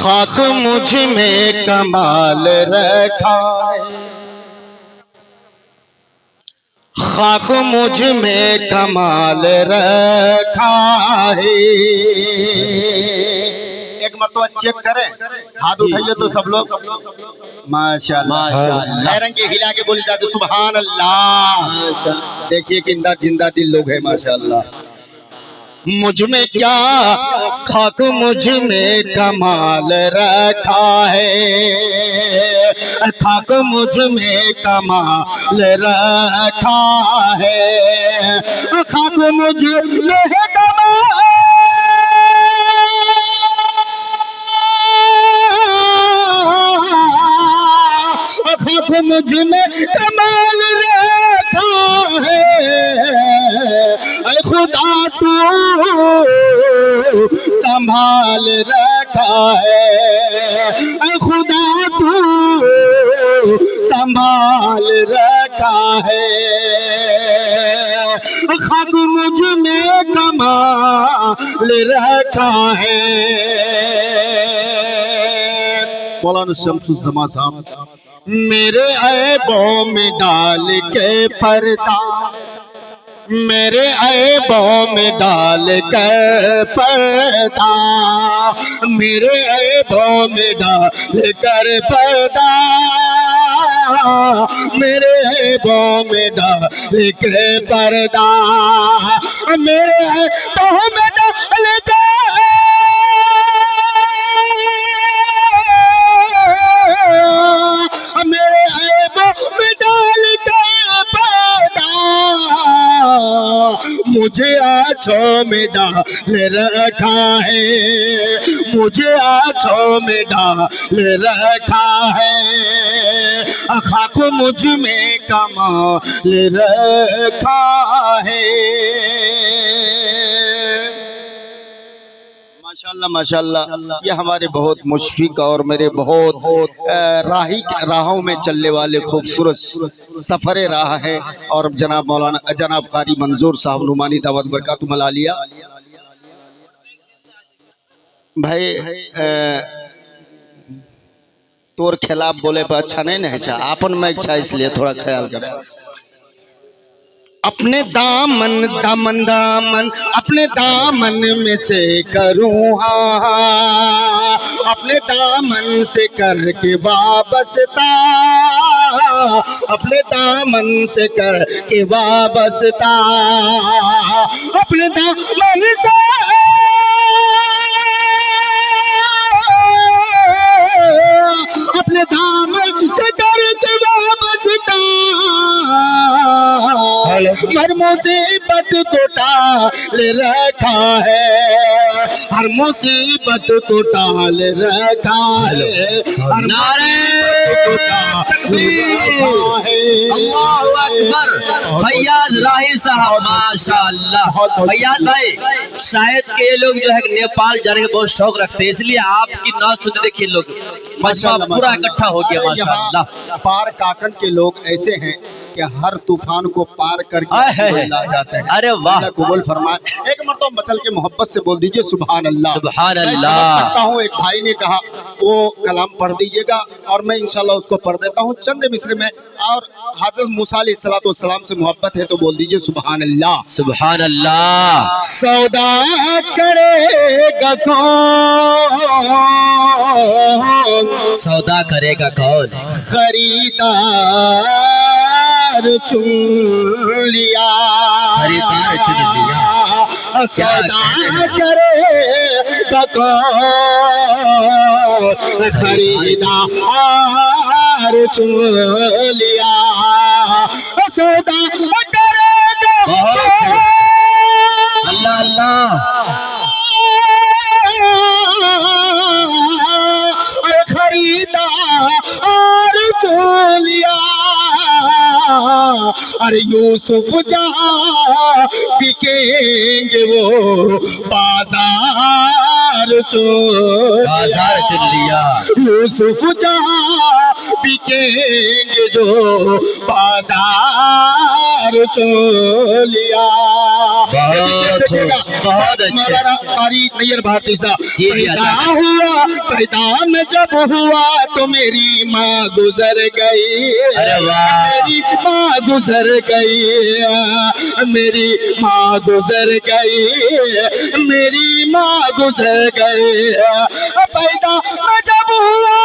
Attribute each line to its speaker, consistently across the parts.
Speaker 1: खाक मुझ में कमाल रखा है, खाक मुझ में कमाल रखा है। एक मरतबा चेक करें, हाथ उठाइए तो सब लोग माशाअल्लाह रंग के हिला के बोल जाते सुभान अल्लाह। देखिए किंदा जिंदा दिल लोग है माशाअल्लाह। मुझ में क्या खाक मुझ में कमाल रखा है, खाक मुझ में कमाल रखा है, खाक मुझ में कमाल, खाक मुझ में कमाल रखा है। खुदा तू संभाल रखा है, खुदा तू संभाल रखा है, खाक मुझ में कमाल रखा है। मौलाना शम्सुज़्ज़मा साहब, मेरे ऐबों में डाल के पर्दा, मेरे ऐबों में डाल कर पर्दा, मेरे ऐबों में डाल कर पर्दा, मेरे ऐबों में डाल कर पर्दा, मेरे ऐबों में डाल कर, मेरे ऐबों में डाल कर पर्दा, मुझे आँखों में डाल रखा है, मुझे आँखों में डाल रखा है, खाक मुझ में कमाल रखा है। माशाअल्लाह माशाअल्लाह, ये हमारे बहुत मुशफिक और मेरे बहुत राहों में चलने वाले खूबसूरत सफ़र राह है। और जनाब मौलाना जनाब कारी मंजूर साहब नुमानी दावत बरकातुहुल आलिया भाई तोर खिलाफ बोले पर अच्छा नहीं है, आपन में इच्छा, इसलिए थोड़ा ख्याल करें। अपने दामन दामन दामन अपने दामन में से करूँ हाँ, अपने दामन से करके वाबस्ता, अपने दामन से करके वाबस्ता, अपने दामन से, अपने दामन से करके वाबस्ता, हर मुसीबत को टाल रखा है, हर मुसीबत को टाल रखा है, हर नारे तकबीर, अल्लाहु अकबर। फैयाज राही साहब माशाअल्लाह। फैयाज भाई, शायद के ये लोग जो है नेपाल जाने के बहुत शौक रखते हैं, इसलिए आपकी नाच सुनते देखिए लोग मजमा पूरा इकट्ठा हो गया माशाअल्लाह।
Speaker 2: पार काकन के लोग ऐसे हैं कि हर तूफान को पार करके ला जाते हैं।
Speaker 1: अरे वाह,
Speaker 2: कबूल फरमाए। एक मरतबा मचल के मोहब्बत से बोल दीजिए सुभान अल्लाह।
Speaker 1: सुभान
Speaker 2: मैं
Speaker 1: अल्लाह।
Speaker 2: समझ सकता हूँ एक भाई ने कहा वो कलाम पढ़ दीजिएगा और मैं इंशाल्लाह उसको पढ़ देता हूँ चंद मिस्र में। और हज़रत मूसा अलैहिस्सलाम से मोहब्बत है तो बोल दीजिए सुभान अल्लाह।
Speaker 1: सुभान अल्लाह।
Speaker 2: सौदा करेगा कौन,
Speaker 1: सौदा करेगा कौन,
Speaker 2: खरीदार चुन लिया,
Speaker 1: खरीदार चुन लिया,
Speaker 2: सौदा करेगा कौन, खरीदार चुन लिया, सौदा करेगा कौन।
Speaker 1: अल्लाह अल्लाह।
Speaker 2: खरीदार चुन लिया, अरे यूसुफ जहाँ बिकेंगे वो बाजार
Speaker 3: बाजार चुन लिया।
Speaker 1: यूसुफ जहाँ बिकेंगे जो बाजार चुन लिया।
Speaker 3: बहुत अच्छे।
Speaker 1: कारी नैयर भारती साहब,
Speaker 3: जी,
Speaker 1: पैदा हुआ, पैदा में जब हुआ तो मेरी माँ गुजर गई।
Speaker 3: अरे वाह।
Speaker 1: मेरी माँ गुजर गई, मेरी माँ गुजर गई, मेरी माँ गुजर गई। पैदा में जब हुआ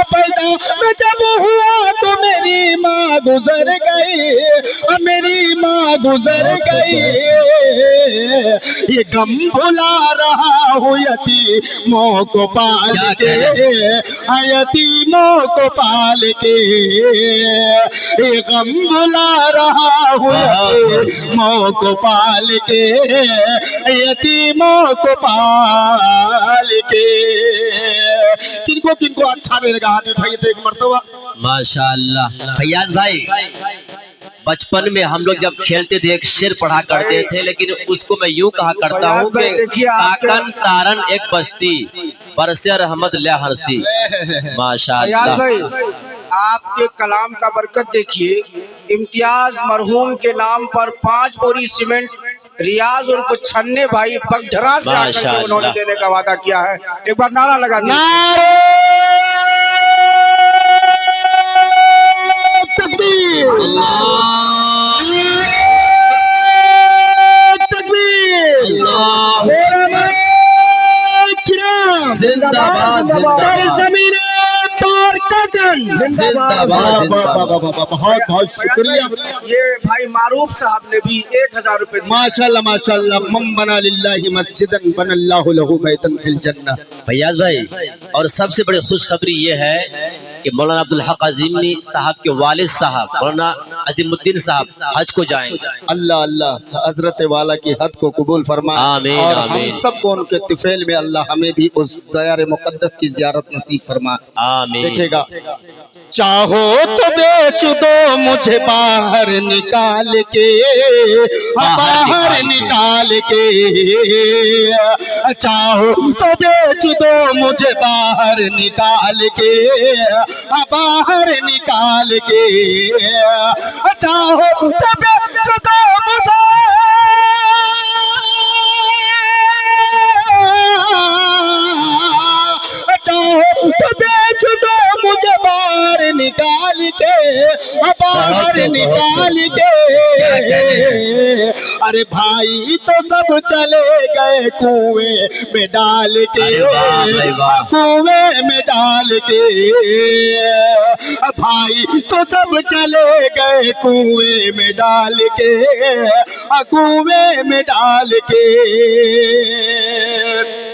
Speaker 1: पैदा में जब हुआ तो मेरी माँ गुजर गई, मेरी माँ गुजर गई। ये गम भुला रहा हूँ यतीमों को पाल के, यतीमों को पाल के। ये गम भुला रहा हूँ यतीमों को पाल के, यतीमों को पाल के। किनको किनको अच्छा नहीं लगा हाथ उठाइए तो एक मर्तबा।
Speaker 3: माशाअल्लाह। फैयाज भाई, बचपन में हम लोग जब खेलते थे एक शेर पढ़ा करते थे, लेकिन उसको मैं यूं कहा करता हूँ कि ताकन तारन एक बस्ती बरसे रहमत ले हरसी। माशाअल्लाह
Speaker 4: भाई, आपके कलाम का बरकत देखिए। इम्तियाज मरहूम के नाम पर 5 बोरी सीमेंट रियाज और कुछ छन्ने भाई पगधरा से आकर के उन्होंने देने का वादा किया है। एक बार नारा लगा दिया।
Speaker 1: तकबीर, तकबीर,
Speaker 3: जिंदाबाद
Speaker 1: सारी जमीनें पार कदम
Speaker 3: जिंदाबाद।
Speaker 1: बहुत बहुत शुक्रिया।
Speaker 4: ये भाई मारूफ साहब ने भी 1000 रुपए दिए।
Speaker 1: माशाल्लाह माशाल्लाह। मन बना लिल्लाहि मस्जिदन बनल्लाहु लहु बैतन फिल जन्नह।
Speaker 3: फैयाज भाई, और सबसे बड़ी खुशखबरी ये है कि मौलाना अब्दुल हक अजीमी साहब के वालिद साहब मौलाना अजीमुद्दीन साहब हज को जाएंगे।
Speaker 1: अल्लाह अल्लाह हजरत वाला की हद को कबूल फरमा।
Speaker 3: आमीन,
Speaker 1: और
Speaker 3: आमीन।
Speaker 1: हम सबको उनके तिफेल में अल्लाह हमें भी उस ज़यार मुक़द्दस की ज़ियारत नसीब फरमा।
Speaker 3: आमीन।
Speaker 1: देखिएगा, चाहो तो बेच दो मुझे बाहर निकाल के, बाहर निकाल के। चाहो तो बेच दो मुझे बाहर निकाल के, बाहर निकाल के। चाहो तो बेच दो मुझे, चाहो तो बेच दो मुझे बाहर निकाल के, बाहर निकाल के। अरे भाई तो सब चले गए कुएं में डाल के, कुएं में डाल के। भाई तो सब चले गए कुएं में डाल के, कुएं में डाल के।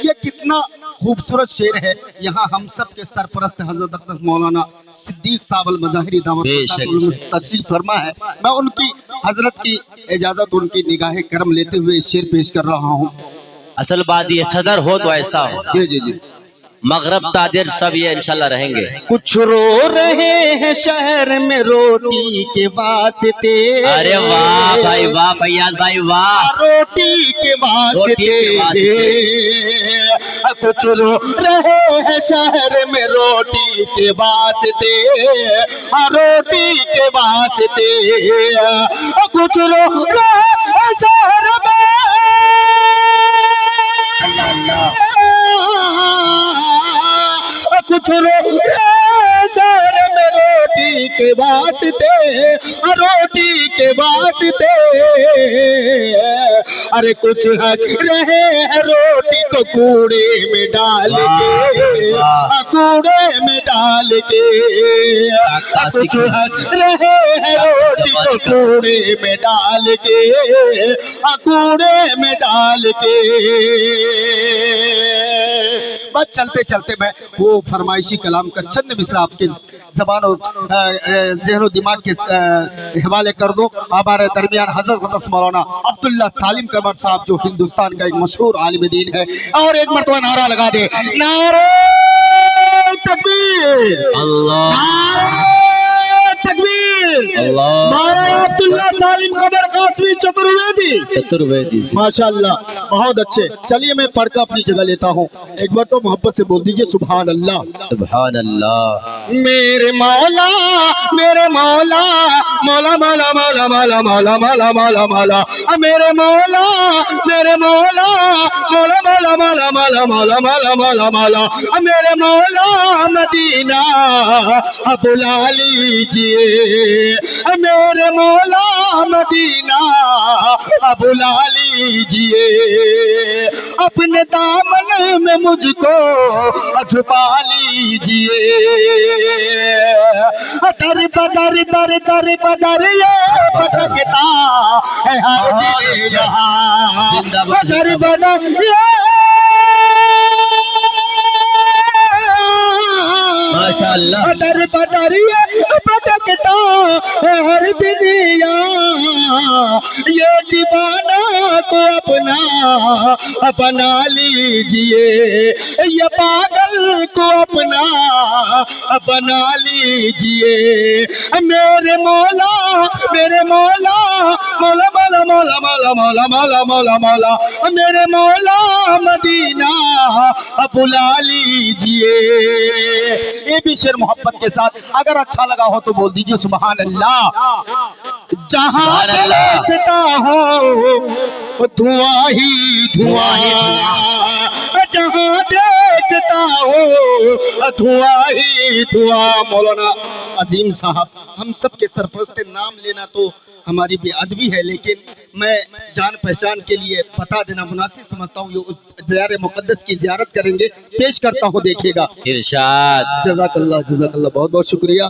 Speaker 1: ये कितना खूबसूरत शेर है। यहाँ हम सब के सरपरस्त हजरत अक़दस मौलाना सिद्दीक साहब अल मज़ाहिरी दामत तशरीफ फरमा है। मैं उनकी हजरत की इजाजत, उनकी निगाह करम लेते हुए शेर पेश कर रहा हूँ।
Speaker 3: असल बात ये सदर हो तो ऐसा हो।
Speaker 1: जी जी जी।
Speaker 3: मगरब तादिर सब ये इंशाल्लाह रहेंगे।
Speaker 1: कुछ रो रहे हैं शहर में रोटी के वास्ते।
Speaker 3: अरे वाह भाई वाह फैयाज भाई वाह।
Speaker 1: रोटी के वास्ते। कुछ रो रहे हैं शहर में रोटी के वास्ते, रोटी के वास्ते। कुछ रो रहे हैं शहर में, कुछ रो शहर में रोटी के वास्ते, रोटी के वास्ते। अरे कुछ हंस रहे हैं रोटी को कूड़े में डाल के, कूड़े में डाल के। कुछ हंस रहे हैं रोटी को कूड़े में डाल के, कूड़े में डाल के। बस चलते चलते मैं वो फरमाइशी कलाम का चंद मिसरा आपके ज़बान और ज़हन दिमाग के हवाले कर दूं। हमारे दरमियान हज़रत अक़दस मौलाना अब्दुल्ला सालिम कमर साहब, जो हिंदुस्तान का एक मशहूर आलिम दीन है। और एक मरतबा नारा लगा दे, नारे तकबीर,
Speaker 3: अल्लाह
Speaker 1: नारे तकबीर। पीर
Speaker 3: अल्लाह
Speaker 1: मौलाना अब्दुल्ला सालिम कबर कासमी चतुर्वेदी।
Speaker 3: चतुर्वेदी से।
Speaker 2: माशाल्लाह, बहुत अच्छे। चलिए मैं पढ़कर अपनी जगह लेता हूँ। एक बार तो मोहब्बत से बोल दीजिए सुभान अल्लाह।
Speaker 3: सुभान अल्लाह।
Speaker 1: मेरे मौला मेरे मौला मौला मौला मौला मौला मौला मौला मौला मौला मेरे मौला मेरे मौला मौला मौला मौला मौला मौला मौला मौला मौला मेरे मौला मदीना बुला लीजिए, मेरे मौला मदीना बुला लीजिए, अपने दामन में मुझको छुपा लीजिए। दर बदर दर दर बदर ये भटकता है हर दिन यहाँ, दर बदर
Speaker 3: माशाअल्लाह।
Speaker 1: दर बदर ये भटकता है हर दिन यहाँ, ये दीवाना को अपना बना लीजिए, ये पागल को अपना बना लीजिए। मेरे मौला मेरे मौला मौला मौला मौला मौला मौला मौला मौला मौला मेरे मौला मदीना बुला लीजिए।
Speaker 2: ये भी शेर मोहब्बत के साथ, अगर अच्छा लगा हो तो बोल दीजिए सुभान अल्लाह।
Speaker 1: जहाँ
Speaker 3: सुभान अल्लाह।
Speaker 1: देखता हो धुआं ही धुआं, जहाँ देखता हो धुआं ही धुआं।
Speaker 2: मौलाना अजीम साहब, हम सब के सरपरस्त नाम लेना तो हमारी बेअदबी है, लेकिन मैं जान पहचान के लिए बता देना मुनासिब समझता हूँ। ये उस ज़ियारे मुक़द्दस की ज़ियारत करेंगे, पेश करता हूँ, देखिएगा।
Speaker 3: इरशाद।
Speaker 2: जज़ाकल्लाह जज़ाकल्लाह, बहुत बहुत शुक्रिया।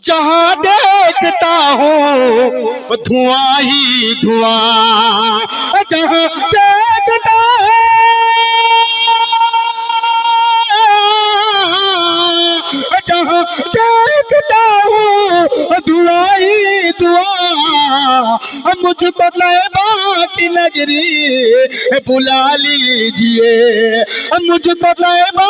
Speaker 1: जहाँ देखता हो धुआं ही धुआं, जहाँ देखता जहाँ देखता हूँ धुआं ही धुआं, मुझको तैबा की नगरी बुला लीजिए, मुझको तैबा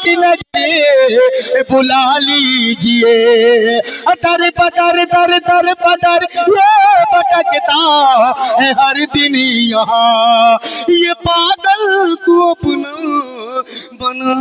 Speaker 1: की नगरी बुला लीजिए। दर बदर दर दर बदर ये भटकता है हर दिन यहाँ, ये पागल को अपना बना